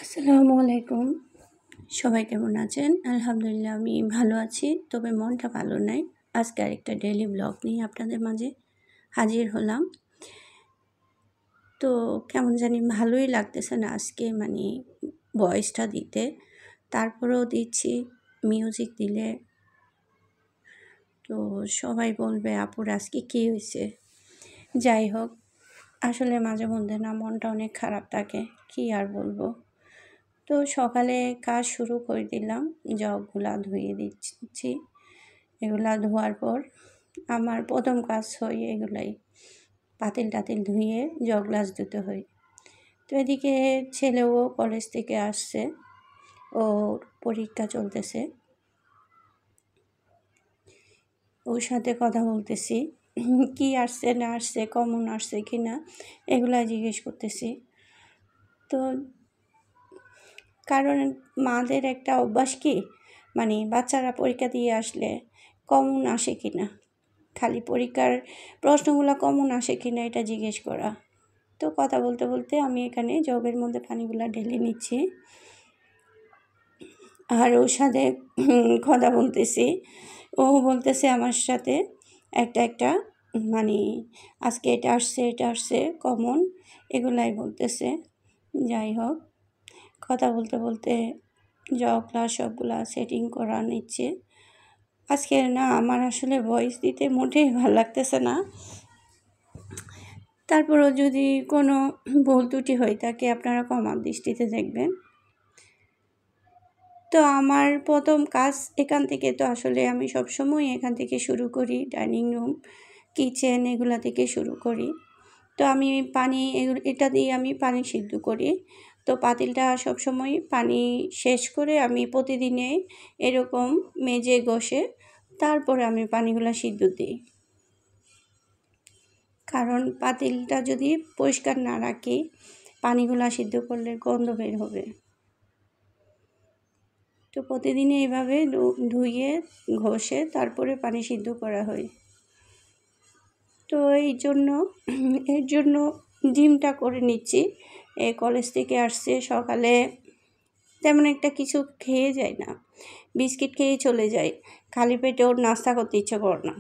আসসালামু আলাইকুম। সবাই কেমন আছেন? আলহামদুলিল্লাহ আমি ভালো আছি। তবে মনটা ভালো নাই। আজকে আরেকটা ডেইলি ব্লগ নিয়ে আপনাদের মাঝে হাজির হলাম। তো কেমন জানি ভালোই লাগতেছে না আজকে ভয়েসটা দিতে। তারপরেও দিচ্ছি। মিউজিক দিলে তো সবাই বলবে আপুর আজকে কী হইছে? যাই হোক, আসলে মাঝে মধ্যে না মনটা অনেক খারাপ থাকে। কী আর বলবো? তো সকালে কাজ শুরু করে দিলাম। জগগুলা ধুয়ে দিচ্ছি। এগুলা ধোয়ার পর আমার প্রথম কাজ হয় এগুলাই। পাতিল-টাতিল ধুয়ে জগ গ্লাস ধুতে হয়। তো এদিকে ছেলেও কলেজ থেকে আসছে। ওর পরীক্ষা চলতেছে। ওর সাথে কথা বলতেছি। কি আসছে না আসছে, কমন আসছে কি না এগুলা জিজ্ঞেস করতেছি। তো কারণ মাদের একটা অভ্যাস কি বাচ্চারা পরীক্ষা দিয়ে আসলে কমন আসে কি না, খালি পরীক্ষার প্রশ্নগুলো কমন আসে কি না এটা জিজ্ঞেস করা। তো কথা বলতে বলতে আমি এখানে জগের মধ্যে পানিগুলো ঢেলে নিচ্ছি আর ওর সাথে কথা বলতেছি। ও বলতেছে আমার সাথে একটা আজকে এটা আসছে কমন, এগুলাই বলতেছে। যাই হোক, কথা বলতে বলতে জগ গ্লাস সবগুলা সেটিং করা নিচ্ছে। আজকে না আমার আসলে ভয়েস দিতে মোটেই ভালো লাগতেছে না। তারপরও যদি কোনো ভুল ত্রুটি হয়ে থাকে আপনারা ক্ষমার দৃষ্টিতে দেখবেন। তো আমার প্রথম কাজ এখান থেকে, তো আসলে আমি সবসময় এখান থেকে শুরু করি। ডাইনিং রুম, কিচেন এগুলা থেকে শুরু করি। তো আমি এটা দিয়ে আমি পানি সিদ্ধ করি। তো পাতিলটা সবসময় পানি শেষ করে আমি প্রতিদিনে এরকম মেজে ঘষে তারপরে আমি পানিগুলো সিদ্ধ দিই। কারণ পাতিলটা যদি পরিষ্কার না রাখি পানিগুলো সিদ্ধ করলে গন্ধ বের হবে। তো প্রতিদিনে এইভাবে ধুয়ে ঘষে তারপরে পানি সিদ্ধ করা হয়। তো এর জন্য ডিমটা করে নিচ্ছি। কলেজ থেকে আসছে, সকালে তেমন একটা কিছু খেয়ে যায় না, বিস্কিট খেয়ে চলে যায়। খালি পেটে ওর নাস্তা করতে ইচ্ছে করে না।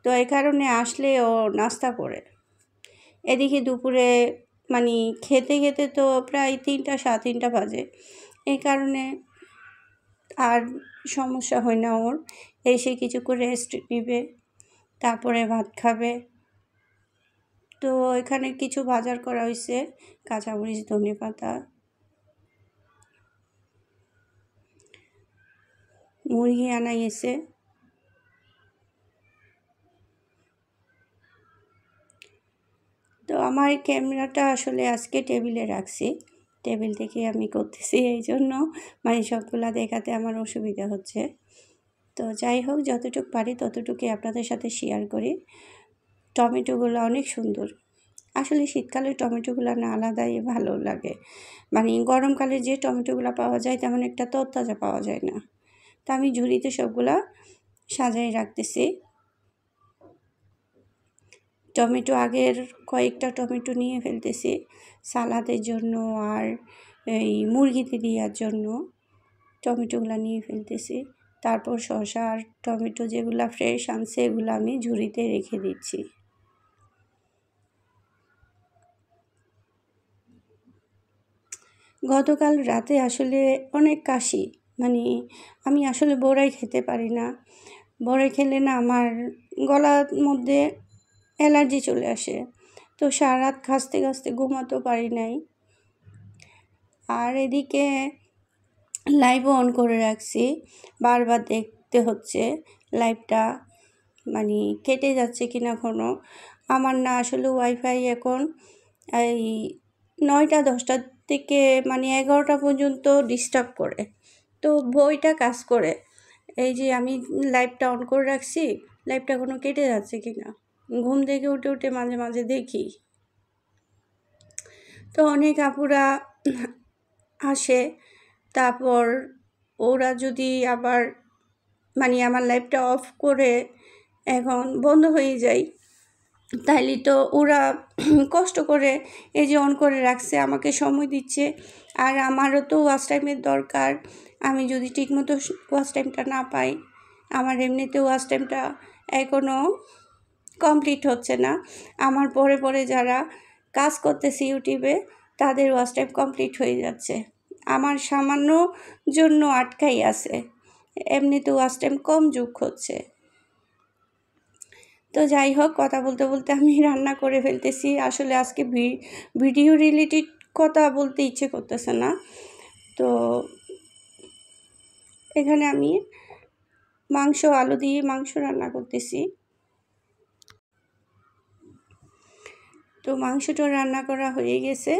তো এই কারণে আসলে ও নাস্তা করে। এদিকে দুপুরে খেতে খেতে তো প্রায় 3টা 3:30 বাজে। এই কারণে আর সমস্যা হয় না ওর। এসে কিছু করে রেস্ট নেবে, তারপরে ভাত খাবে। তো এখানে কিছু বাজার করা হয়েছে, কাঁচামরিচ, ধনেপাতা, মুরগি আনা গেছে। তো আমার ক্যামেরাটা আসলে আজকে টেবিলে রাখছি, টেবিল থেকে আমি করতেছি, এই জন্য সবগুলা দেখাতে আমার অসুবিধা হচ্ছে। তো যাই হোক, যতটুকু পারি ততটুকুই আপনাদের সাথে শেয়ার করি। টমেটোগুলো অনেক সুন্দর। আসলে শীতকালের টমেটোগুলো না আলাদাই ভালো লাগে। গরমকালে যে টমেটোগুলো পাওয়া যায় তেমন একটা তরতাজা পাওয়া যায় না। তা আমি ঝুড়িতে সবগুলা সাজাই রাখতেছি। টমেটো আগের কয়েকটা টমেটো নিয়ে ফেলতেছি সালাদের জন্য, আর এই মুরগিতে দেওয়ার জন্য টমেটোগুলো নিয়ে ফেলতেছি। তারপর শসা আর টমেটো যেগুলো ফ্রেশ আনছে এগুলো আমি ঝুড়িতে রেখে দিচ্ছি। গতকাল রাতে আসলে অনেক কাশি, আমি আসলে বড়াই খেতে পারি না। বড়াই খেলে না আমার গলার মধ্যে অ্যালার্জি চলে আসে। তো সারা রাত কাশতে কাশতে ঘুমাতেও পারি নাই। আর এদিকে লাইভও অন করে রাখছি, বারবার দেখতে হচ্ছে লাইভটা কেটে যাচ্ছে কিনা কোনো। আমার না আসলে ওয়াইফাই এখন এই 9টা 10টার থেকে 11টা পর্যন্ত ডিস্টার্ব করে। তো বইটা কাজ করে। এই যে আমি লাইভটা অন করে রাখছি, লাইভটা কোনো কেটে যাচ্ছে কিনা। ঘুম থেকে উঠে উঠে মাঝে মাঝে দেখি। তো অনেক আপুরা আসে, তারপর ওরা যদি আবার আমার লাইভটা অফ করে এখন বন্ধ হয়ে যায়, তাইলে তো ওরা কষ্ট করে এই যে অন করে রাখছে, আমাকে সময় দিচ্ছে, আর আমারও তো ওয়াচ টাইমের দরকার। আমি যদি ঠিকমতো ওয়াচ টাইমটা না পাই, আমার এমনিতে ওয়াচ টাইমটা এখনও কমপ্লিট হচ্ছে না। আমার পরে পরে যারা কাজ করতেছে ইউটিউবে, তাদের ওয়াচ টাইম কমপ্লিট হয়ে যাচ্ছে, আমার সামান্য জন্য আটকাই আছে। এমনিতে ওয়াচ টাইম কম যোগ হচ্ছে। তো যাই হোক, কথা বলতে বলতে আমি রান্না করে ফেলতেছি। আসলে আজকে ভিডিও রিলেটেড কথা বলতে ইচ্ছে করতেছে না। তো এখানে আমি আলু দিয়ে মাংস রান্না করতেছি। তো মাংসটা রান্না করা হয়ে গেছে,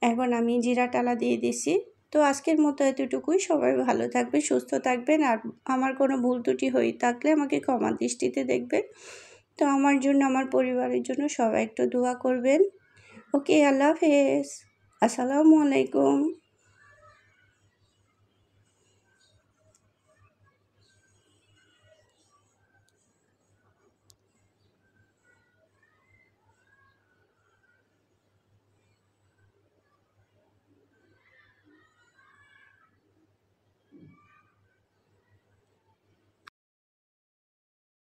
এখন আমি জিরা টালা দিয়ে দিছি। তো আজকের মতো এতটুকুই। সবাই ভালো থাকবেন, সুস্থ থাকবেন, আর আমার কোনো ভুল ত্রুটি হয়ে থাকলে আমাকে ক্ষমা দৃষ্টিতে দেখবেন। তো আমার জন্য, আমার পরিবারের জন্য সবাই একটু দোয়া করবেন। ওকে, আল্লাহ হাফেজ, আসসালামু আলাইকুম।